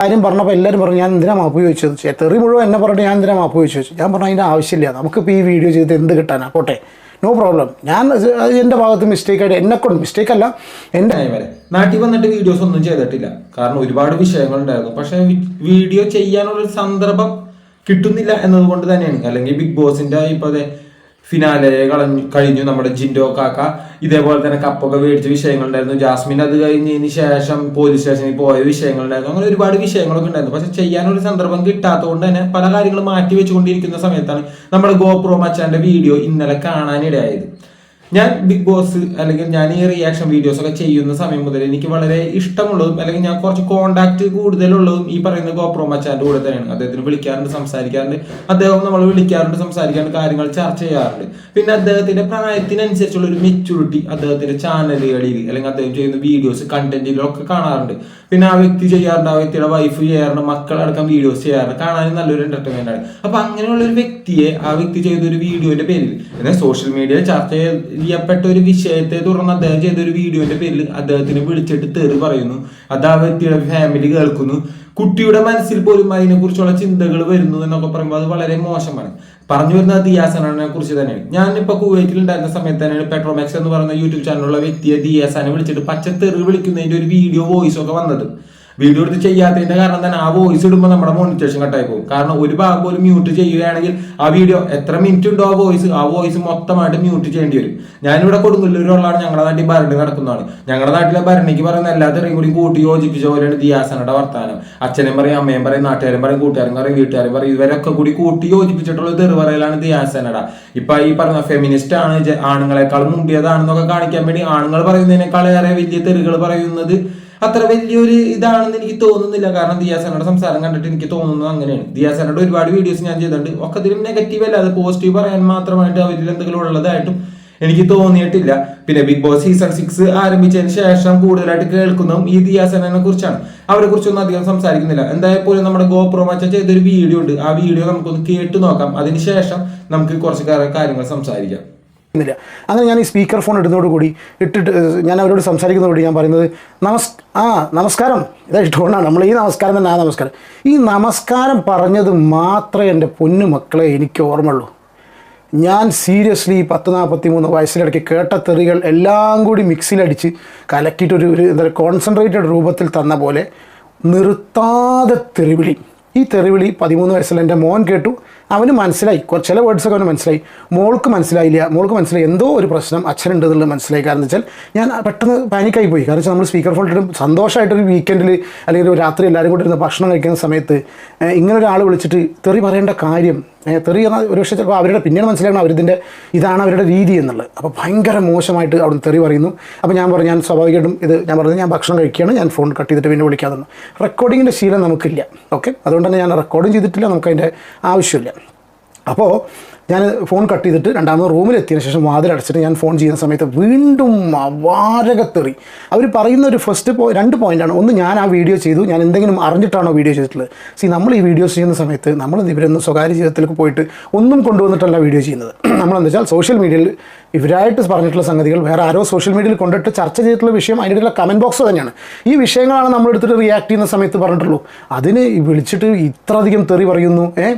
കാര്യം പറഞ്ഞപ്പോൾ എല്ലാവരും പറഞ്ഞു ഞാൻ എന്തിനാ മാപ്പ് ചോദിച്ചത്, തെറി മുഴുവൻ എന്നെ പറഞ്ഞിട്ട് ഞാൻ എന്തിനാ മാപ്പ് ചോദിച്ചു. ഞാൻ പറഞ്ഞു അതിൻ്റെ ആവശ്യമില്ല, നമുക്കിപ്പോൾ ഈ വീഡിയോ ചെയ്ത് എന്ത് കിട്ടാനാ, പോട്ടെ, നോ പ്രോബ്ലം. ഞാൻ എൻ്റെ ഭാഗത്ത് മിസ്റ്റേക്കായിട്ട് എന്നെക്കൊണ്ട് മിസ്റ്റേക്കല്ല, എൻ്റെ നാട്ടിൽ വന്നിട്ട് വീഡിയോസ് ഒന്നും ചെയ്തിട്ടില്ല. കാരണം ഒരുപാട് വിഷയങ്ങളുണ്ടായിരുന്നു. പക്ഷെ വീഡിയോ ചെയ്യാനുള്ളൊരു സന്ദർഭം കിട്ടുന്നില്ല എന്നതുകൊണ്ട് തന്നെയാണ്. അല്ലെങ്കിൽ ബിഗ് ബോസിന്റെ ഇപ്പോൾ ഫിനാലെ കഴിഞ്ഞു. നമ്മുടെ ജിൻഡോ കാക്ക ഇതേപോലെ തന്നെ കപ്പൊക്കെ മേടിച്ച വിഷയങ്ങളുണ്ടായിരുന്നു. ജാസ്മിൻ അത് കഴിഞ്ഞതിന് ശേഷം പോലീസ് സ്റ്റേഷനിൽ പോയ വിഷയങ്ങളുണ്ടായിരുന്നു. അങ്ങനെ ഒരുപാട് വിഷയങ്ങളൊക്കെ ഉണ്ടായിരുന്നു. പക്ഷെ ചെയ്യാനൊരു സന്ദർഭം കിട്ടാത്തതുകൊണ്ട് തന്നെ പല കാര്യങ്ങളും മാറ്റി വെച്ചുകൊണ്ടിരിക്കുന്ന സമയത്താണ് നമ്മുടെ ഗോപ്രോ മച്ചാന്റെ വീഡിയോ ഇന്നലെ കാണാനിടയായത്. ഞാൻ ബിഗ് ബോസ് അല്ലെങ്കിൽ ഞാൻ ഈ റിയാക്ഷൻ വീഡിയോസ് ഒക്കെ ചെയ്യുന്ന സമയം മുതൽ എനിക്ക് വളരെ ഇഷ്ടമുള്ളതും അല്ലെങ്കിൽ ഞാൻ കുറച്ച് കോണ്ടാക്ട് കൂടുതലുള്ളതും ഈ പറയുന്ന ഗോപ്രോ മച്ചാന്റെ കൂടെ തന്നെയാണ്. അദ്ദേഹത്തിന് വിളിക്കാറുണ്ട്, സംസാരിക്കാറുണ്ട്, അദ്ദേഹം നമ്മൾ വിളിക്കാറുണ്ട്, സംസാരിക്കാറുണ്ട്, കാര്യങ്ങൾ ചർച്ച ചെയ്യാറുണ്ട്. പിന്നെ അദ്ദേഹത്തിന്റെ പ്രായത്തിനനുസരിച്ചുള്ള ഒരു മെച്യൂരിറ്റി അദ്ദേഹത്തിന്റെ ചാനലുകളിൽ അല്ലെങ്കിൽ അദ്ദേഹം ചെയ്യുന്ന വീഡിയോസ് കണ്ടന്റിലൊക്കെ കാണാറുണ്ട്. പിന്നെ ആ വ്യക്തി ചെയ്യാറുണ്ട്, ആ വ്യക്തിയുടെ വൈഫ് ചെയ്യാറുണ്ട്, മക്കളടക്കം വീഡിയോസ് ചെയ്യാറുണ്ട്. കാണാൻ നല്ലൊരു എന്റർടൈൻമെന്റ് ആണ്. അപ്പൊ അങ്ങനെയുള്ള ഒരു വ്യക്തിയെ ആ വ്യക്തി ചെയ്ത ഒരു വീഡിയോന്റെ പേരിൽ എന്നാൽ സോഷ്യൽ മീഡിയയിൽ ചർച്ച ചെയ്യപ്പെട്ട ഒരു വിഷയത്തെ തുടർന്ന് അദ്ദേഹം ചെയ്ത ഒരു വീഡിയോന്റെ പേരിൽ അദ്ദേഹത്തിന് വിളിച്ചിട്ട് തെറി പറയുന്നു. അത് ആ വ്യക്തിയുടെ ഫാമിലി കേൾക്കുന്നു. കുട്ടിയുടെ മനസ്സിൽ പോലും അതിനെ കുറിച്ചുള്ള ചിന്തകൾ വരുന്നു എന്നൊക്കെ പറയുമ്പോൾ അത് വളരെ മോശമാണ്. പറഞ്ഞു വരുന്നത് ദിയാസനെ കുറിച്ച് തന്നെയാണ്. ഞാനിപ്പോ കുവൈറ്റിൽ ഉണ്ടായിരുന്ന സമയത്ത് തന്നെയാണ് പെട്രോമാക്സ് എന്ന് പറയുന്ന യൂട്യൂബ് ചാനലുള്ള വ്യക്തിയെ ദിയാസനെ വിളിച്ചിട്ട് പച്ചത്തെറി വിളിക്കുന്നതിന്റെ ഒരു വീഡിയോ വോയിസ് ഒക്കെ വന്നത്. വീഡിയോ എടുത്ത് ചെയ്യാത്തതിന്റെ കാരണം തന്നെ ആ വോയിസ് ഇടുമ്പോൾ നമ്മുടെ മോണിറ്റേഷൻ കട്ടായി പോകും. കാരണം ഒരു ഭാഗം പോലും മ്യൂട്ട് ചെയ്യുകയാണെങ്കിൽ ആ വീഡിയോ എത്ര മിനിറ്റ് ഉണ്ടോ ആ വോയിസ് മൊത്തമായിട്ട് മ്യൂട്ട് ചെയ്യേണ്ടി വരും. ഞാനിവിടെ കൊടുങ്ങല്ലൂരുള്ളതാണ്, ഞങ്ങളുടെ നാട്ടിൽ ഭരണി നടക്കുന്നതാണ്. ഞങ്ങളുടെ നാട്ടിലെ ഭരണിക്ക് പറയുന്ന എല്ലാ തെറിയും കൂടി കൂട്ടി യോജിപ്പിച്ച പോലെയാണ് ദിയാസനയുടെ വർത്താനം. അച്ഛനും പറയും, അമ്മയും പറയും, നാട്ടുകാരും പറയും, കൂട്ടുകാരും പറയും, വീട്ടുകാരും പറയും, ഇവരൊക്കെ കൂടി കൂട്ടി യോജിപ്പിച്ചിട്ടുള്ള തെറി പറയലാണ് ദിയാസനയുടെ. ഇപ്പൊ ഈ പറഞ്ഞ ഫെമിനിസ്റ്റ് ആണ്, ആണുങ്ങളെക്കാൾ മുമ്പിയതാണെന്നൊക്കെ കാണിക്കാൻ വേണ്ടി ആണുങ്ങൾ പറയുന്നതിനേക്കാളേറെ വലിയ തെറികൾ പറയുന്നത് അത്ര വലിയൊരു ഇതാണെന്ന് എനിക്ക് തോന്നുന്നില്ല. കാരണം ദിയാസനയുടെ സംസാരം കണ്ടിട്ട് എനിക്ക് തോന്നുന്നത് അങ്ങനെയാണ്. ദിയാസനയുടെ ഒരുപാട് വീഡിയോസ് ഞാൻ ചെയ്തിട്ടുണ്ട്. ഒക്കെ ഇതിലും നെഗറ്റീവ് അല്ല, അത് പോസിറ്റീവ് പറയാൻ മാത്രമായിട്ട് അവരിൽ എന്തെങ്കിലും ഉള്ളതായിട്ടും എനിക്ക് തോന്നിയിട്ടില്ല. പിന്നെ ബിഗ് ബോസ് സീസൺ 6 ആരംഭിച്ചതിന് ശേഷം കൂടുതലായിട്ട് കേൾക്കുന്നതും ഈ ദിയാസനെ കുറിച്ചാണ്. അവരെ കുറിച്ചൊന്നും അധികം സംസാരിക്കുന്നില്ല. എന്തായാലും നമ്മുടെ ഗോപ്രോ മച്ച ചെയ്തൊരു വീഡിയോ ഉണ്ട്, ആ വീഡിയോ നമുക്കൊന്ന് കേട്ടു നോക്കാം. അതിനുശേഷം നമുക്ക് കുറച്ച് കാര്യങ്ങൾ സംസാരിക്കാം. അങ്ങനെ ഞാൻ ഈ സ്പീക്കർ ഫോൺ ഇടുന്നതോടുകൂടി ഞാൻ അവരോട് സംസാരിക്കുന്നതോടുകൂടി ഞാൻ പറയുന്നത് നമസ്കാരം, ഇതാ ടോണാണ്. നമ്മൾ ഈ നമസ്കാരം തന്നെ, നമസ്കാരം, ഈ നമസ്കാരം പറഞ്ഞത് മാത്രമേ എൻ്റെ പൊന്നു മക്കളെ എനിക്ക് ഓർമ്മയുള്ളൂ. ഞാൻ സീരിയസ്ലി 40-43 വയസ്സിലിടയ്ക്ക് കേട്ട തെറികൾ എല്ലാം കൂടി മിക്സിയിലടിച്ച് കലക്കിയിട്ടൊരു എന്താ കോൺസെൻട്രേറ്റഡ് രൂപത്തിൽ തന്ന പോലെ നിർത്താതെ തെറിവിളി. ഈ തെറിവിളി 13 വയസ്സിൽ എൻ്റെ മോൻ കേട്ടു. അവന് മനസ്സിലായി, ചില വേർഡ്സൊക്കെ അവന് മനസ്സിലായി. മോൾക്ക് മനസ്സിലായില്ല. മോൾക്ക് മനസ്സിലായി എന്തോ ഒരു പ്രശ്നം അച്ഛനുണ്ട് എന്നുള്ളത് മനസ്സിലായി. കാരണം വെച്ചാൽ ഞാൻ പെട്ടെന്ന് പാനിക്കായി പോയി. കാരണം വെച്ചാൽ നമ്മൾ സ്പീക്കർ ഫോൺ ഇട്ടിട്ട് സന്തോഷമായിട്ടൊരു വീക്കെൻഡിൽ അല്ലെങ്കിൽ ഒരു രാത്രി എല്ലാവരും കൂടി ഇരുന്ന് ഭക്ഷണം കഴിക്കുന്ന സമയത്ത് ഇങ്ങനെ ഒരാൾ വിളിച്ചിട്ട് തെറി പറയേണ്ട കാര്യം, തെറി എന്നാൽ ഒരു പക്ഷേ ചിലപ്പോൾ അവരുടെ പിന്നീട് മനസ്സിലാക്കണം അവരിതിൻ്റെ ഇതാണ് അവരുടെ രീതി എന്നുള്ളത്. അപ്പോൾ ഭയങ്കര മോശമായിട്ട് അവിടുന്ന് തെറി പറയുന്നു. അപ്പോൾ ഞാൻ പറഞ്ഞു, ഞാൻ സ്വാഭാവികമായിട്ടും ഞാൻ പറഞ്ഞത് ഞാൻ ഭക്ഷണം കഴിക്കുകയാണ്, ഞാൻ ഫോൺ കട്ട് ചെയ്തിട്ട് പിന്നെ വിളിക്കാതെ തന്നു. റെക്കോർഡിങ്ങിൻ്റെ ശീലം നമുക്കില്ല, ഓക്കെ, അതുകൊണ്ട് തന്നെ ഞാൻ റെക്കോർഡിങ് ചെയ്തിട്ടില്ല, നമുക്കതിൻ്റെ ആവശ്യമില്ല. അപ്പോൾ ഞാൻ ഫോൺ കട്ട് ചെയ്തിട്ട് രണ്ടാമത് റൂമിലെത്തിയതിന് ശേഷം വാതിലടച്ചിട്ട് ഞാൻ ഫോൺ ചെയ്യുന്ന സമയത്ത് വീണ്ടും അവാരകത്തെറി. അവർ പറയുന്ന ഒരു രണ്ട് പോയിൻ്റാണ്. ഒന്ന്, ഞാൻ ആ വീഡിയോ ചെയ്തു, ഞാൻ എന്തെങ്കിലും അറിഞ്ഞിട്ടാണോ വീഡിയോ ചെയ്തിട്ടുള്ളത്. നമ്മൾ ഈ വീഡിയോസ് ചെയ്യുന്ന സമയത്ത് നമ്മൾ ഇവരൊന്നും സ്വകാര്യ ജീവിതത്തിലേക്ക് പോയിട്ട് ഒന്നും കൊണ്ടുവന്നിട്ടല്ല വീഡിയോ ചെയ്യുന്നത്. നമ്മളെന്താ വെച്ചാൽ സോഷ്യൽ മീഡിയയിൽ ഇവരായിട്ട് പറഞ്ഞിട്ടുള്ള സംഗതികൾ വേറെ ആരോ സോഷ്യൽ മീഡിയയിൽ കൊണ്ടിട്ട് ചർച്ച ചെയ്തിട്ടുള്ള വിഷയം അതിൻ്റെ കമൻറ്റ് ബോക്സ് തന്നെയാണ്. ഈ വിഷയങ്ങളാണ് നമ്മളെടുത്തിട്ട് റിയാക്ട് ചെയ്യുന്ന സമയത്ത് പറഞ്ഞിട്ടുള്ളൂ. അതിന് വിളിച്ചിട്ട് ഇത്രയധികം തെറി പറയുന്നു,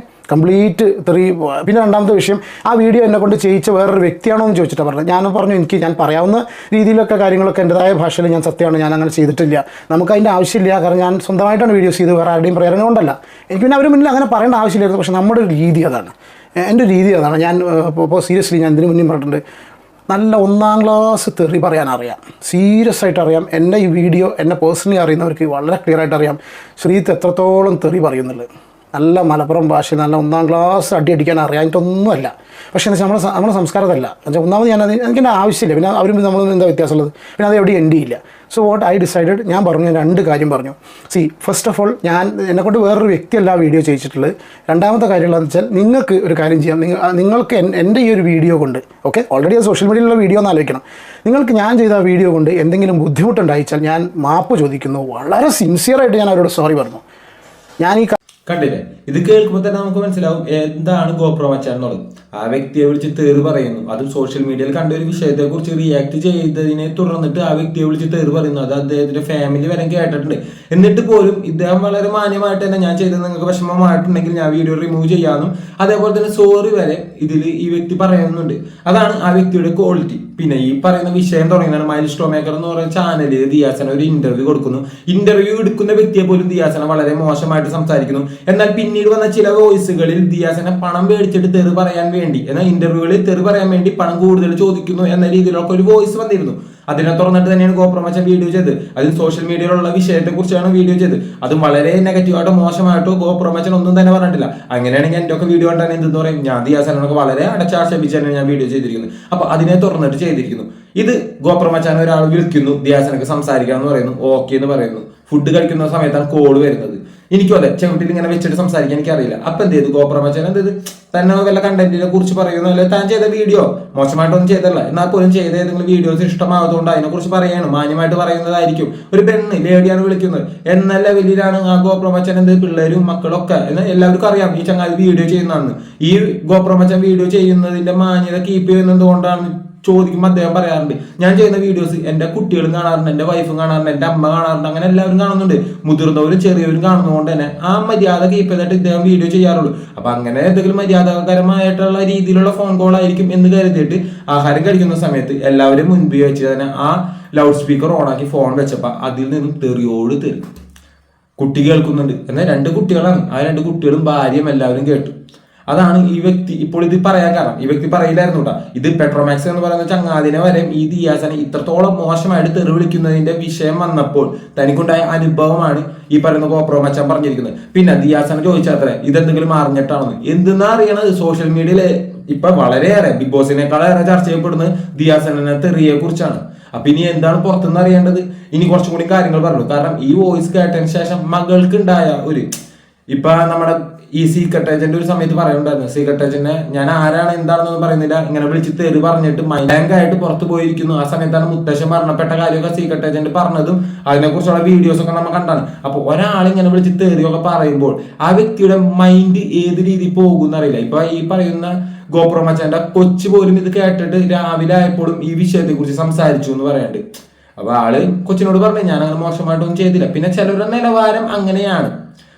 കംപ്ലീറ്റ് തെറി. പിന്നെ രണ്ടാമത്തെ വിഷയം, ആ വീഡിയോ എന്നെ കൊണ്ട് ചെയ്യിച്ച വേറൊരു വ്യക്തിയാണോ എന്ന് ചോദിച്ചിട്ടാണ് പറഞ്ഞത്. ഞാൻ പറഞ്ഞു, ഞാൻ പറയാവുന്ന രീതിയിലൊക്കെ കാര്യങ്ങളൊക്കെ എൻ്റെതായ ഭാഷയിൽ ഞാൻ സത്യമാണ്, ഞാൻ അങ്ങനെ ചെയ്തിട്ടില്ല, നമുക്കതിൻ്റെ ആവശ്യമില്ല. കാരണം ഞാൻ സ്വന്തമായിട്ടാണ് വീഡിയോസ് ചെയ്ത് വേറെ ആരുടെയും പ്രേരണ കൊണ്ടല്ല. എനിക്ക് പിന്നെ അവർ മുന്നിൽ അങ്ങനെ പറയേണ്ട ആവശ്യമില്ലായിരുന്നു. പക്ഷേ നമ്മുടെ ഒരു രീതി അതാണ്, എൻ്റെ രീതി അതാണ്. ഞാൻ ഇപ്പോൾ സീരിയസ്ലി ഞാൻ ഇതിന് മുന്നേ പറഞ്ഞിട്ടുണ്ട്, നല്ല 1ാം ക്ലാസ് തെറി പറയാൻ അറിയാം, സീരിയസ് ആയിട്ട് അറിയാം. എൻ്റെ ഈ വീഡിയോ എന്നെ പേഴ്സണലി അറിയുന്നവർക്ക് വളരെ ക്ലിയർ ആയിട്ട് അറിയാം ശ്രീത്ത് എത്രത്തോളം തെറി പറയുന്നുള്ളത്. നല്ല മലപ്പുറം ഭാഷ, നല്ല 1ാം ക്ലാസ് അടിക്കാൻ അറിയാനിട്ടൊന്നുമല്ല. പക്ഷേ എന്ന് വെച്ചാൽ നമ്മുടെ സംസ്കാരം അതല്ല. എന്നുവെച്ചാൽ ഒന്നാമത് എനിക്കെൻ്റെ ആവശ്യമില്ല. പിന്നെ അവരും നമ്മളും എന്താ വ്യത്യാസമുള്ളത്, പിന്നെ അത് എവിടെ എൻഡ് ചെയ്യില്ല. സോ വാട്ട് ഐ ഡിസൈഡഡ്, ഞാൻ 2 കാര്യം പറഞ്ഞു. ഫസ്റ്റ് ഓഫ് ഓൾ, ഞാൻ എന്നെക്കൊണ്ട് വേറൊരു വ്യക്തിയല്ല വീഡിയോ ചെയ്യിച്ചിട്ടുള്ളത്. രണ്ടാമത്തെ കാര്യമുള്ളതെന്ന് വെച്ചാൽ, നിങ്ങൾക്ക് ഒരു കാര്യം ചെയ്യാം. നിങ്ങൾക്ക് എൻ്റെ ഈ ഒരു വീഡിയോ കൊണ്ട്, ഓക്കെ, ഓൾറെഡി അത് സോഷ്യൽ മീഡിയയിലുള്ള വീഡിയോ എന്ന് ആലോചിക്കണം. നിങ്ങൾക്ക് ഞാൻ ചെയ്ത ആ വീഡിയോ കൊണ്ട് എന്തെങ്കിലും ബുദ്ധിമുട്ടുണ്ടായിച്ചാൽ ഞാൻ മാപ്പ് ചോദിക്കുന്നു. വളരെ സിൻസിയറായിട്ട് ഞാൻ അവരോട് സോറി പറഞ്ഞു. ഞാൻ ഈ കണ്ടില്ലേ, ഇത് കേൾക്കുമ്പോൾ തന്നെ നമുക്ക് മനസ്സിലാവും എന്താണ് ഗോപ്രോ മച്ചാൻ എന്നുള്ളത്. ആ വ്യക്തിയെ വിളിച്ച് തെറി പറയുന്നു. അത് സോഷ്യൽ മീഡിയയിൽ കണ്ട ഒരു വിഷയത്തെ കുറിച്ച് റിയാക്ട് ചെയ്തതിനെ തുടർന്നിട്ട് ആ വ്യക്തിയെ വിളിച്ച് തെറി പറയുന്നു. അത് അദ്ദേഹത്തിന്റെ ഫാമിലി വരെ കേട്ടിട്ടുണ്ട്. എന്നിട്ട് പോലും ഇദ്ദേഹം വളരെ മാന്യമായിട്ട് തന്നെ ഞാൻ ചെയ്തത് നിങ്ങൾക്ക് വിഷമമായിട്ടുണ്ടെങ്കിൽ ഞാൻ വീഡിയോ റിമൂവ് ചെയ്യാമെന്നും അതേപോലെ തന്നെ സോറി വരെ ഇതിൽ ഈ വ്യക്തി പറയുന്നുണ്ട്. അതാണ് ആ വ്യക്തിയുടെ ക്വാളിറ്റി. പിന്നെ ഈ പറയുന്ന വിഷയം തുടങ്ങുന്നതാണ് മൈൽ സ്റ്റോ മേക്കർ എന്ന് പറയുന്ന ചാനലിൽ ദിയാസന ഒരു ഇന്റർവ്യൂ കൊടുക്കുന്നു. ഇന്റർവ്യൂ എടുക്കുന്ന വ്യക്തിയെ പോലും ദിയാസന വളരെ മോശമായിട്ട് സംസാരിക്കുന്നു. എന്നാൽ പിന്നീട് വന്ന ചില വോയിസുകളിൽ ദിയാസന പണം മേടിച്ചിട്ട് തെറി പറയാൻ വേണ്ടി, എന്നാൽ ഇന്റർവ്യൂകളിൽ തെറി പറയാൻ വേണ്ടി പണം കൂടുതൽ ചോദിക്കുന്നു എന്ന രീതിയിലൊക്കെ ഒരു വോയിസ് വന്നിരുന്നു. അതിനെ തുറന്നിട്ട് തന്നെയാണ് ഗോപ്രമച്ചൻ വീഡിയോ ചെയ്തത്. അതിൽ സോഷ്യൽ മീഡിയയിലുള്ള വിഷയത്തെ കുറിച്ചാണ് വീഡിയോ ചെയ്തത്. അതും വളരെ നെഗറ്റീവായിട്ടോ മോശമായിട്ടോ ഗോപ്രമച്ചൻ ഒന്നും തന്നെ പറഞ്ഞിട്ടില്ല. അങ്ങനെയാണെങ്കിൽ എൻ്റെ ഒക്കെ വീഡിയോ കണ്ടാൽ എന്തെന്ന് പറയും, ഞാൻ ദിയാസനൊക്കെ വളരെ അടച്ചാക്ഷേപിച്ചാണ് ഞാൻ വീഡിയോ ചെയ്തിരിക്കുന്നത്. അപ്പൊ അതിനെ തുറന്നിട്ട് ചെയ്തിരിക്കുന്നു. ഇത് ഗോപ്രമച്ചാൻ ഒരാൾ വിളിക്കുന്നു, ദിയാസനക്ക് സംസാരിക്കണം എന്ന് പറയുന്നു, ഓക്കെ എന്ന് പറയുന്നു. ഫുഡ് കഴിക്കുന്ന സമയത്താണ് കോള് വരുന്നത്. എനിക്കും അതെ, ചെവിട്ടിൽ ഇങ്ങനെ വെച്ചിട്ട് സംസാരിക്കാൻ എനിക്കറിയില്ല. അപ്പൊ എന്ത് ചെയ്തു ഗോപ്രമച്ചൻ, എന്ത് തന്നെ വല്ല കണ്ടന്റിനെ കുറിച്ച് പറയുന്നു, അല്ലെ താൻ ചെയ്ത വീഡിയോ മോശമായിട്ടൊന്നും ചെയ്തല്ല, എന്നാൽ പോലും ചെയ്ത ഏതെങ്കിലും വീഡിയോസ് ഇഷ്ടമായതുകൊണ്ട് അതിനെ കുറിച്ച് പറയാണ്, മാന്യമായിട്ട് പറയുന്നതായിരിക്കും. ഒരു പെണ്ണ് ലേഡിയാണ് വിളിക്കുന്നത് എന്ന ലെവലിലാണ് ആ ഗോപ്രമച്ചൻ എന്ത് പിള്ളേരും മക്കളൊക്കെ എന്ന് എല്ലാവർക്കും അറിയാം ഈ ചങ്ങാതി വീഡിയോ ചെയ്യുന്നതാണ്. ഈ ഗോപ്രമച്ചൻ വീഡിയോ ചെയ്യുന്നതിന്റെ മാന്യത കീപ്പ് ചെയ്യുന്നത് കൊണ്ടാണ് ചോദിക്കുമ്പോൾ അദ്ദേഹം പറയാറുണ്ട്, ഞാൻ ചെയ്യുന്ന വീഡിയോസ് എന്റെ കുട്ടികളും കാണാറുണ്ട്, എന്റെ വൈഫും കാണാറുണ്ട്, എന്റെ അമ്മ കാണാറുണ്ട്, അങ്ങനെ എല്ലാവരും കാണുന്നുണ്ട്, മുതിർന്നവരും ചെറിയവരും കാണുന്നതുകൊണ്ട് തന്നെ ആ മര്യാദ കീപ്പ് ചെയ്തിട്ട് ഇദ്ദേഹം വീഡിയോ ചെയ്യാറുള്ളൂ. അപ്പൊ അങ്ങനെ എന്തെങ്കിലും മര്യാദകരമായിട്ടുള്ള രീതിയിലുള്ള ഫോൺ കോൾ ആയിരിക്കും എന്ന് കരുതിയിട്ട് ആഹാരം കഴിക്കുന്ന സമയത്ത് എല്ലാവരും മുൻപിൽ വെച്ച് തന്നെ ആ ലൗഡ് സ്പീക്കർ ഓണാക്കി ഫോൺ വെച്ചപ്പോ അതിൽ നിന്നും തെറിയോട് തെറി കുട്ടി കേൾക്കുന്നുണ്ട്. എന്നാൽ 2 കുട്ടികളാണ്, ആ 2 കുട്ടികളും ഭാര്യയും എല്ലാവരും കേട്ടു. അതാണ് ഈ വ്യക്തി ഇപ്പോൾ ഇത് പറയാൻ കാരണം. ഈ വ്യക്തി പറയില്ലായിരുന്നു കേട്ടോ. ഇത് പെട്രോമാക്സ് എന്ന് പറയുന്ന ചങ്ങാതിനെ വരെ ഈ ദിയാസന ഇത്രത്തോളം മോശമായിട്ട് തെറി വിളിക്കുന്നതിന്റെ വിഷയം വന്നപ്പോൾ തനിക്കുണ്ടായ അനുഭവമാണ് ഈ പറയുന്ന ഗോപ്രമച്ചൻ പറഞ്ഞിരിക്കുന്നത്. പിന്നെ ദിയാസന ചോദിച്ചാത്രേ ഇതെന്തെങ്കിലും അറിഞ്ഞിട്ടാണെന്ന്. എന്തെന്നാ അറിയണത്? സോഷ്യൽ മീഡിയയില് ഇപ്പൊ വളരെയേറെ ബിഗ് ബോസിനേക്കാളേറെ ചർച്ച ചെയ്യപ്പെടുന്നത് ദിയാസനെ തെറിയെ കുറിച്ചാണ്. അപ്പൊ ഇനി എന്താണ് പുറത്തുനിന്ന് അറിയേണ്ടത്? ഇനി കുറച്ചും കൂടി കാര്യങ്ങൾ പറഞ്ഞു. കാരണം ഈ വോയിസ് കേട്ടതിന് ശേഷം മകൾക്ക് ഉണ്ടായ ഒരു ഇപ്പൊ നമ്മുടെ ഈ സീക്രട്ട് ഏജന്റ് ഒരു സമയത്ത് പറയുന്നുണ്ടായിരുന്നു, സീക്രട്ട് ഏജന്റിനെ ഞാൻ ആരാണ് എന്താണെന്നൊന്നും പറയുന്നില്ല, ഇങ്ങനെ വിളിച്ച് തെറി പറഞ്ഞിട്ട് മൈലാങ്കായിട്ട് പുറത്തു പോയിരിക്കുന്നു. ആ സമയത്താണ് മുത്തശ്ശൻ മരണപ്പെട്ട കാര്യമൊക്കെ സീക്രട്ട് ഏജന്റ് പറഞ്ഞതും അതിനെക്കുറിച്ചുള്ള വീഡിയോസ് ഒക്കെ നമ്മൾ കണ്ടാണ്. അപ്പൊ ഒരാൾ ഇങ്ങനെ വിളിച്ച് തെറിയൊക്കെ പറയുമ്പോൾ ആ വ്യക്തിയുടെ മൈൻഡ് ഏത് രീതിയിൽ പോകുന്ന അറിയില്ല. ഇപ്പൊ ഈ പറയുന്ന ഗോപ്രമച്ചന്റെ കൊച്ചു പോലും ഇത് കേട്ടിട്ട് രാവിലെ ആയപ്പോഴും ഈ വിഷയത്തെ കുറിച്ച് സംസാരിച്ചു എന്ന് പറയാണ്ട്. അപ്പൊ ആള് കൊച്ചിനോട് പറഞ്ഞു ഞാൻ അങ്ങനെ മോശമായിട്ടൊന്നും ചെയ്തില്ല. പിന്നെ ചിലരുടെ നിലവാരം അങ്ങനെയാണ്.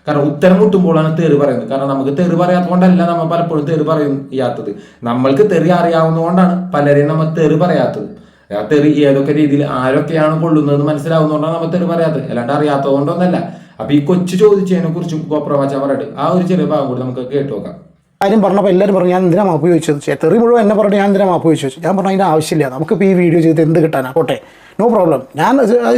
കാരണം ഉത്തരം മുട്ടുമ്പോഴാണ് തെറി പറയുന്നത്. കാരണം നമുക്ക് തെറി പറയാത്തതുകൊണ്ടല്ല നമ്മൾ പലപ്പോഴും തെറി പറയാത്തത്, നമ്മൾക്ക് തെറി അറിയാവുന്നതുകൊണ്ടാണ് പലരെയും നമ്മൾ തെറി പറയാത്തത്. ആ തെറി ഏതൊക്കെ രീതിയിൽ ആരൊക്കെയാണ് കൊള്ളുന്നത് മനസ്സിലാവുന്നതുകൊണ്ടാണ് നമ്മൾ തെറി പറയാത്തത്, അല്ലാണ്ട് അറിയാത്തത് കൊണ്ടൊന്നല്ല. അപ്പൊ ഈ കൊച്ചു ചോദിച്ചതിനെ കുറിച്ചും ഗോപ്രമച്ചൻ പറയട്ടെ, ആ ഒരു ചെറിയ ഭാഗം കൂടി നമുക്ക് കേട്ടു നോക്കാം. കാര്യം പറഞ്ഞപ്പോൾ എല്ലാവരും പറഞ്ഞു ഞാൻ എന്തിനാ മാപ്പ് ചോദിച്ചത്, തെറി മുഴുവൻ എന്നെ പറഞ്ഞു ഞാൻ എന്തിനാ മാപ്പ് ചോദിച്ചു. ഞാൻ പറഞ്ഞു അതിൻ്റെ ആവശ്യമില്ല, നമുക്കിപ്പോൾ ഈ വീഡിയോ ചെയ്ത് എന്ത് കിട്ടാനാ, പോട്ടെ, നോ പ്രോബ്ലം. ഞാൻ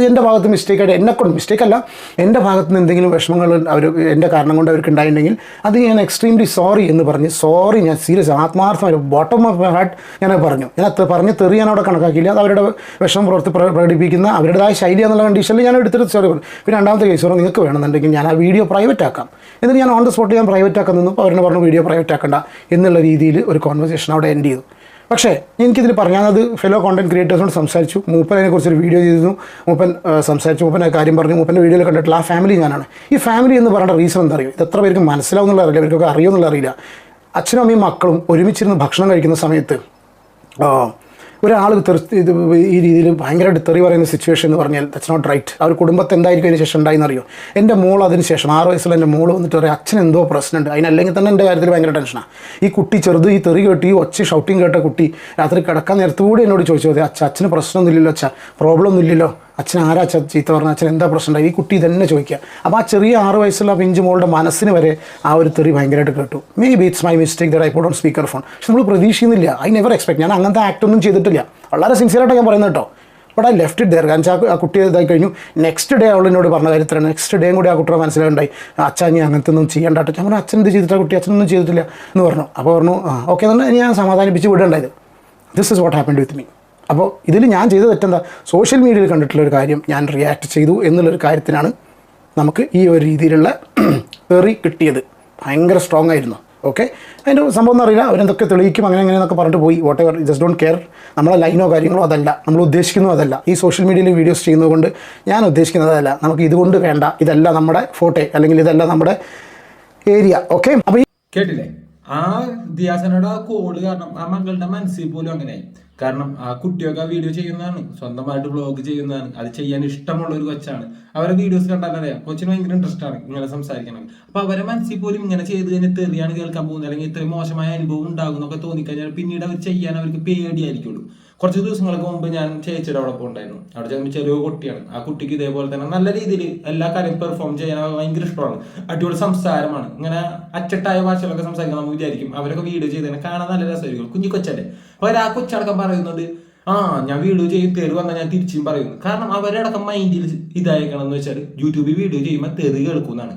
എൻ്റെ ഭാഗത്ത് മിസ്റ്റേക്കായിട്ട് എന്നെക്കൊണ്ട് മിസ്റ്റേക്കല്ല, എൻ്റെ ഭാഗത്ത് നിന്ന് എന്തെങ്കിലും വിഷമങ്ങൾ അവർ എൻ്റെ കാരണം കൊണ്ട് അവർക്ക് ഉണ്ടായിട്ടുണ്ടെങ്കിൽ അത് ഞാൻ എക്സ്ട്രീംലി സോറി എന്ന് പറഞ്ഞ് സോറി ഞാൻ സീരിയസ് ആത്മാർത്ഥമായി ബോട്ടം ഓഫ് മൈ ഹാർട്ട് ഞാൻ പറഞ്ഞു. ഞാൻ പറഞ്ഞ് തെറി ഞാൻ അവിടെ കണക്കാക്കിയില്ല. അത് അവരുടെ വിഷമം പ്രകടിപ്പിക്കുന്ന അവരുടേതായ ശൈലി എന്നുള്ള കണ്ടീഷനിൽ ഞാൻ എടുത്തിട്ട് സോറി പറഞ്ഞു. പിന്നെ രണ്ടാമത്തെ കേസ് പറഞ്ഞു നിങ്ങൾക്ക് വേണമെന്നുണ്ടെങ്കിൽ ഞാൻ ആ വീഡിയോ പ്രൈവറ്റ് ആക്കാം. എന്നിട്ട് ഞാൻ ഓൺ ദ സ്പോട്ട് ഞാൻ പ്രൈവറ്റ് ആക്കാൻ നിന്നു. അവരെന്നെ പറഞ്ഞു വീഡിയോ പ്രൈവറ്റ് ആക്കണ്ട എന്നുള്ള രീതിയിൽ ഒരു കോൺവെർസേഷൻ അവിടെ എൻഡ് ചെയ്തു. പക്ഷേ എനിക്കിതിൽ പറഞ്ഞത് ഫെലോ കോണ്ടന്റ് ക്രിയേറ്റേഴ്സിനോട് സംസാരിച്ചു, മൂപ്പനെ കുറിച്ചൊരു വീഡിയോ ചെയ്തു, മൂപ്പൻ സംസാരിച്ചു, മൂപ്പൻ്റെ കാര്യം പറഞ്ഞു, മൂപ്പൻ്റെ വീഡിയോയിൽ കണ്ടിട്ടുള്ള ആ ഫാമിലി ഞാനാണ്. ഈ ഫാമിലി എന്ന് പറയേണ്ട റീസൺ എന്താ അറിയോ? ഇത് എത്ര പേർക്ക് മനസ്സിലാവും എന്നുള്ള അറിയില്ല, ഇവർക്കൊക്കെ അറിയുമെന്നുള്ള അറിയില്ല. അച്ഛനും അമ്മയും മക്കളും ഒരുമിച്ചിരുന്ന് ഭക്ഷണം കഴിക്കുന്ന സമയത്ത് ഒരാൾ ഈ രീതിയിൽ ഭയങ്കരമായിട്ട് തെറി പറയുന്ന സിറ്റുവേഷൻ എന്ന് പറഞ്ഞാൽ ദറ്റ്സ് നോട്ട് റൈറ്റ്. ആ ഒരു കുടുംബത്തെ എന്തായിരിക്കും അതിന് ശേഷം ഉണ്ടായിന്നറിയോ? എൻ്റെ മോൾ അതിന് ശേഷം 6 വയസ്സുള്ള എൻ്റെ മോൾ വന്നിട്ട് പറയും അച്ഛൻ എന്തോ പ്രശ്നമുണ്ട്. അതിനല്ലെങ്കിൽ തന്നെ എൻ്റെ കാര്യത്തിൽ ഭയങ്കര ടെൻഷനാണ്. ഈ കുട്ടി ചെറുത് ഈ തെറി കേട്ട് ഈ ഒച്ച ഷൗട്ടിങ് കേട്ട കുട്ടി രാത്രി കിടക്കാൻ നേരത്തുകൂടി എന്നോട് ചോദിച്ചു മതി അച്ഛന് പ്രശ്നമൊന്നുമില്ലല്ലോ, പ്രോബ്ലം ഒന്നുമില്ലല്ലോ, അച്ഛൻ ആരാ ചീത്ത പറഞ്ഞ, അച്ഛൻ എന്താ പ്രശ്നം ഈ കുട്ടി തന്നെ ചോദിക്കുക. അപ്പോൾ ആ ചെറിയ 6 വയസ്സുള്ള പിഞ്ച് മോളുടെ മനസ്സിന് വരെ ആ ഒരു തെറി ഭയങ്കരമായിട്ട് കേട്ടു. Maybe it's my mistake that I put on speaker phone. പക്ഷെ നമ്മൾ പ്രതീക്ഷിക്കുന്നില്ല. I never expect. ഞാൻ അങ്ങനത്തെ ആക്ടൊന്നും ചെയ്തിട്ടില്ല. വളരെ സിൻസിയറായിട്ട് ഞാൻ പറയുന്നത് കേട്ടോ. But I left it there. കാരണം ആ കുട്ടി ഇതായി കഴിഞ്ഞു. നെക്സ്റ്റ് ഡേ അവൾ എന്നോട് പറഞ്ഞ കാര്യത്തിലാണ്. നെക്സ്റ്റ് ഡേയും കൂടി ആ കുട്ടിയുടെ മനസ്സിലുണ്ടായി അച്ഛൻ ഞാൻ അങ്ങനത്തെ ഒന്നും ചെയ്യേണ്ടാട്ടോ. ഞാൻ പറഞ്ഞു അച്ഛൻ എന്ത് ചെയ്തിട്ടാ കുട്ടി, അച്ഛനൊന്നും ചെയ്തിട്ടില്ല എന്ന് പറഞ്ഞു. അപ്പോൾ പറഞ്ഞു ഓക്കെ തന്നെ ഞാൻ സമാധാനിപ്പിച്ച് വിടേണ്ടായത്. This is what happened with me. അപ്പോൾ ഇതിൽ ഞാൻ ചെയ്ത തെറ്റെന്താ, സോഷ്യൽ മീഡിയയിൽ കണ്ടിട്ടുള്ളൊരു കാര്യം ഞാൻ റിയാക്ട് ചെയ്തു എന്നുള്ളൊരു കാര്യത്തിനാണ് നമുക്ക് ഈ ഒരു രീതിയിലുള്ള തെറി കിട്ടിയത്. ഭയങ്കര സ്ട്രോങ് ആയിരുന്നു. ഓക്കെ, അതിൻ്റെ സംഭവം ഒന്നും അറിയില്ല, അവരെന്തൊക്കെ തെളിയിക്കും അങ്ങനെ അങ്ങനെയെന്നൊക്കെ പറഞ്ഞിട്ട് പോയി. What ever, just don't care. നമ്മളെ ലൈനോ കാര്യങ്ങളോ അതല്ല, നമ്മൾ ഉദ്ദേശിക്കുന്നതും അതല്ല. ഈ സോഷ്യൽ മീഡിയയിൽ വീഡിയോസ് ചെയ്യുന്നതുകൊണ്ട് ഞാൻ ഉദ്ദേശിക്കുന്നതല്ല. നമുക്ക് ഇതുകൊണ്ട് വേണ്ട, ഇതല്ല നമ്മുടെ ഫോട്ടോ അല്ലെങ്കിൽ ഇതല്ല നമ്മുടെ ഏരിയ. ഓക്കെ, അപ്പോൾ കേട്ടില്ലേ, ആ ദിയാസനയുടെ ആ കോള് കാരണം ആ മകളുടെ മനസ്സിൽ പോലും അങ്ങനെയായി. കാരണം ആ കുട്ടിയൊക്കെ ആ വീഡിയോ ചെയ്യുന്നതാണ്, സ്വന്തമായിട്ട് വ്ളോഗ് ചെയ്യുന്നതാണ്, അത് ചെയ്യാൻ ഇഷ്ടമുള്ള ഒരു കൊച്ചാണ്. അവരെ വീഡിയോസ് കണ്ടാൽ അറിയാം കൊച്ചിന് ഭയങ്കര ഇൻട്രസ്റ്റ് ആണ് ഇങ്ങനെ സംസാരിക്കണം. അപ്പൊ അവരെ മനസ്സിൽ പോലും ഇങ്ങനെ ചെയ്ത് കഴിഞ്ഞാൽ തെറിയാണ് കേൾക്കാൻ പോകുന്നത്, അല്ലെങ്കിൽ ഇത്രയും മോശമായ അനുഭവം ഉണ്ടാകുന്നൊക്കെ തോന്നിക്കഴിഞ്ഞാൽ പിന്നീട് അവർ ചെയ്യാൻ അവർക്ക് പേടിയായിരിക്കുള്ളൂ. കുറച്ച് ദിവസങ്ങൾക്ക് മുമ്പ് ഞാൻ ചേച്ചിയുടെ അവിടെ പോയിട്ടുണ്ടായിരുന്നു. അവിടെ ചെല്ലുമ്പോൾ ചെറിയ കുട്ടിയാണ്. ആ കുട്ടിക്ക് ഇതേപോലെ തന്നെ നല്ല രീതിയിൽ എല്ലാ കാര്യം പെർഫോം ചെയ്യാൻ ഭയങ്കര ഇഷ്ടമാണ്. അടിപൊളി സംസാരമാണ്. ഇങ്ങനെ അച്ചട്ടായ ഭാഷകളൊക്കെ സംസാരിക്കാൻ നമ്മൾ വിചാരിക്കും അവരൊക്കെ വീഡിയോ ചെയ്തതിനെ കാണാൻ നല്ല രസമായിരിക്കും, കുഞ്ഞു കൊച്ചല്ലേ. അവർ ആ കൊച്ചടക്കം പറയുന്നുണ്ട്, ഞാൻ വീഡിയോ ചെയ്ത് തെറി വന്നാൽ ഞാൻ തിരിച്ചും പറയുന്നു. കാരണം അവരടക്കം മൈൻഡിൽ ഇതായിരിക്കണം എന്ന് വെച്ചാൽ യൂട്യൂബിൽ വീഡിയോ ചെയ്യുമ്പോൾ തെറി കേൾക്കുന്നതാണ്.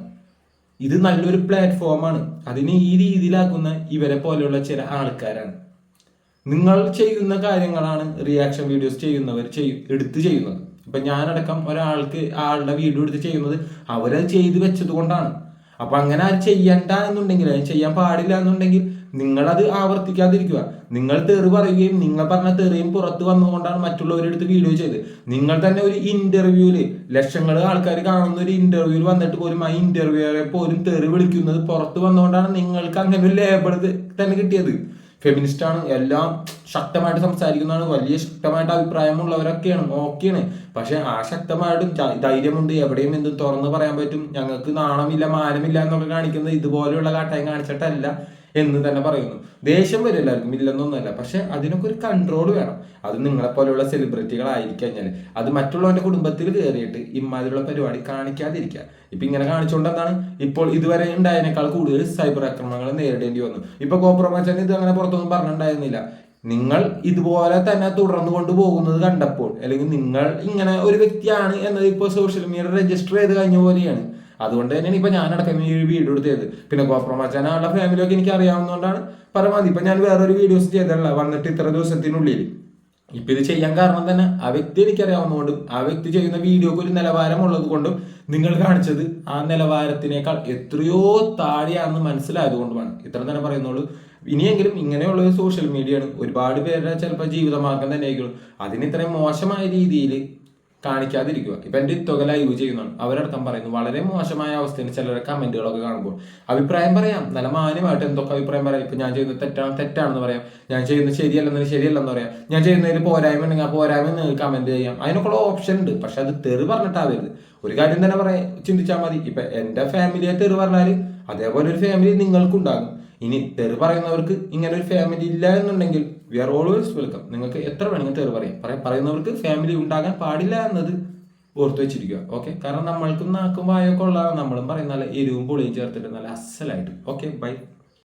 ഇത് നല്ലൊരു പ്ലാറ്റ്ഫോമാണ്. അതിനെ ഈ രീതിയിലാക്കുന്ന ഇവരെ പോലെയുള്ള ചില ആൾക്കാരാണ്. നിങ്ങൾ ചെയ്യുന്ന കാര്യങ്ങളാണ് റിയാക്ഷൻ വീഡിയോസ് ചെയ്യുന്നവർ എടുത്ത് ചെയ്യുന്നത്. ഇപ്പൊ ഞാനടക്കം ആളുടെ വീഡിയോ എടുത്ത് ചെയ്യുന്നത് അവരത് ചെയ്ത് വെച്ചത് കൊണ്ടാണ്. അപ്പൊ അങ്ങനെ അത് ചെയ്യണ്ട എന്നുണ്ടെങ്കിൽ, അത് ചെയ്യാൻ പാടില്ല എന്നുണ്ടെങ്കിൽ നിങ്ങളത് ആവർത്തിക്കാതിരിക്കുക. നിങ്ങൾ തെറി പറയുകയും നിങ്ങൾ പറഞ്ഞ തെറിയും പുറത്ത് വന്നുകൊണ്ടാണ് മറ്റുള്ളവരെടുത്ത് വീഡിയോ ചെയ്ത്. നിങ്ങൾ തന്നെ ഒരു ഇന്റർവ്യൂവില് ലക്ഷങ്ങൾ ആൾക്കാർ കാണുന്ന ഒരു ഇന്റർവ്യൂവിൽ വന്നിട്ട് പോലും ആ ഇന്റർവ്യൂവറെ പോലും തെറി വിളിക്കുന്നത് പുറത്ത് വന്നുകൊണ്ടാണ് നിങ്ങൾക്ക് അങ്ങനെ ഒരു ലേബിൾ തന്നെ കിട്ടിയത്. ഫെമിനിസ്റ്റ് ആണ്, എല്ലാം ശക്തമായിട്ട് സംസാരിക്കുന്നതാണ്, വലിയ ശക്തമായിട്ട് അഭിപ്രായമുള്ളവരൊക്കെയാണ്, ഓക്കെയാണ്. പക്ഷെ ആ ശക്തമായിട്ടും ധൈര്യമുണ്ട്, എവിടെയും എന്തും തുറന്ന് പറയാൻ പറ്റും, ഞങ്ങൾക്ക് നാണമില്ല മാനമില്ല എന്നൊക്കെ കാണിക്കുന്നത് ഇതുപോലെയുള്ള കാട്ടായം കാണിച്ചിട്ടല്ല എന്ന് തന്നെ പറയുന്നു. ദേഷ്യം വരും എല്ലാവർക്കും, ഇല്ലെന്നൊന്നുമല്ല. പക്ഷെ അതിനൊക്കെ ഒരു കൺട്രോൾ വേണം. അത് നിങ്ങളെപ്പോലെയുള്ള സെലിബ്രിറ്റികളായിരിക്കഴിഞ്ഞാൽ അത് മറ്റുള്ളവന്റെ കുടുംബത്തിൽ കയറിയിട്ട് ഇമാതിരിയുള്ള പരിപാടി കാണിക്കാതിരിക്കുക. ഇപ്പൊ ഇങ്ങനെ കാണിച്ചുകൊണ്ട് എന്താണ് ഇപ്പോൾ ഇതുവരെ ഉണ്ടായതിനേക്കാൾ കൂടുതൽ സൈബർ ആക്രമണങ്ങൾ നേരിടേണ്ടി വന്നു. ഇപ്പൊ കോപ്രോമാച്ചൻ ഇത് അങ്ങനെ പുറത്തൊന്നും പറഞ്ഞിട്ടുണ്ടായിരുന്നില്ല. നിങ്ങൾ ഇതുപോലെ തന്നെ തുടർന്നു കൊണ്ടുപോകുന്നത് കണ്ടപ്പോൾ, അല്ലെങ്കിൽ നിങ്ങൾ ഇങ്ങനെ ഒരു വ്യക്തിയാണ് എന്നത് ഇപ്പോൾ സോഷ്യൽ മീഡിയ രജിസ്റ്റർ ചെയ്ത് കഴിഞ്ഞ പോലെയാണ്. അതുകൊണ്ട് തന്നെയാണ് ഇപ്പൊ ഞാനടക്കം ഈ വീഡിയോ എടുത്തത്. പിന്നെ കോപ്രോമാച്ചാൻ ആളുടെ ഫാമിലിയൊക്കെ എനിക്ക് അറിയാവുന്നതുകൊണ്ടാണ് പരമാവധി ഇപ്പൊ ഞാൻ വേറൊരു വീഡിയോസ് ചെയ്തല്ല വന്നിട്ട് ഇത്ര ദിവസത്തിനുള്ളിൽ. ഇപ്പൊ ഇത് ചെയ്യാൻ കാരണം തന്നെ ആ വ്യക്തി എനിക്കറിയാവുന്നതുകൊണ്ടും ആ വ്യക്തി ചെയ്യുന്ന വീഡിയോക്ക് ഒരു നിലവാരമുള്ളത് കൊണ്ടും നിങ്ങൾ കാണിച്ചത് ആ നിലവാരത്തിനേക്കാൾ എത്രയോ താഴെയാണെന്ന് മനസ്സിലായത് കൊണ്ടുമാണ് ഇത്ര തന്നെ പറയുന്നുള്ളൂ. ഇനിയെങ്കിലും ഇങ്ങനെയുള്ള ഒരു സോഷ്യൽ മീഡിയയാണ്, ഒരുപാട് പേരുടെ ചിലപ്പോൾ ജീവിതമാർഗം തന്നെ ആയിരിക്കും. അതിന് ഇത്രയും മോശമായ രീതിയിൽ കാണിക്കാതിരിക്കുക. ഇപ്പൊ എന്റെ ഇത്തൊക്കെ ലൈവ് ചെയ്യുന്നതാണ്, അവരടക്കം പറയുന്നു വളരെ മോശമായ അവസ്ഥയിൽ ചിലരുടെ കമന്റുകളൊക്കെ കാണുമ്പോൾ അഭിപ്രായം പറയാം, നല്ല മാന്യമായിട്ട് എന്തൊക്കെ അഭിപ്രായം പറയാം. ഇപ്പൊ ഞാൻ ചെയ്യുന്നത് തെറ്റാണെന്ന് പറയാം, ഞാൻ ചെയ്യുന്നത് ശരിയല്ലെന്ന് പറയാം, ഞാൻ ചെയ്യുന്നതിൽ പോരായ്മ ഉണ്ടെങ്കിൽ ആ പോരായ്മ നിങ്ങൾക്ക് കമന്റ് ചെയ്യാം. അതിനൊക്കെയുള്ള ഓപ്ഷൻ ഉണ്ട്. പക്ഷെ അത് തെറി പറഞ്ഞിട്ടാവരുത്. ഒരു കാര്യം തന്നെ ചിന്തിച്ചാൽ മതി. ഇപ്പൊ എന്റെ ഫാമിലിയെ തെറി പറഞ്ഞാല് അതേപോലെ ഒരു ഫാമിലി നിങ്ങൾക്കുണ്ടാകും. ഇനി തെറി പറയുന്നവർക്ക് ഇങ്ങനെ ഒരു ഫാമിലി ഇല്ല എന്നുണ്ടെങ്കിൽ വി ആർ ഓൾവേസ് വെൽക്കം. നിങ്ങൾക്ക് എത്ര വേണമെങ്കിൽ തെറി പറയുന്നവർക്ക് ഫാമിലി ഉണ്ടാകാൻ പാടില്ല എന്നത് ഓർത്ത് വെച്ചിരിക്കുക. ഓക്കെ, കാരണം നമ്മൾക്കും നാക്കും വായൊക്കെ ഉള്ളതാണ്. നമ്മളും പറയുന്ന നല്ല എരിവും പൊളിയും ചേർത്തിട്ട് നല്ല അസലായിട്ട്. Okay, by.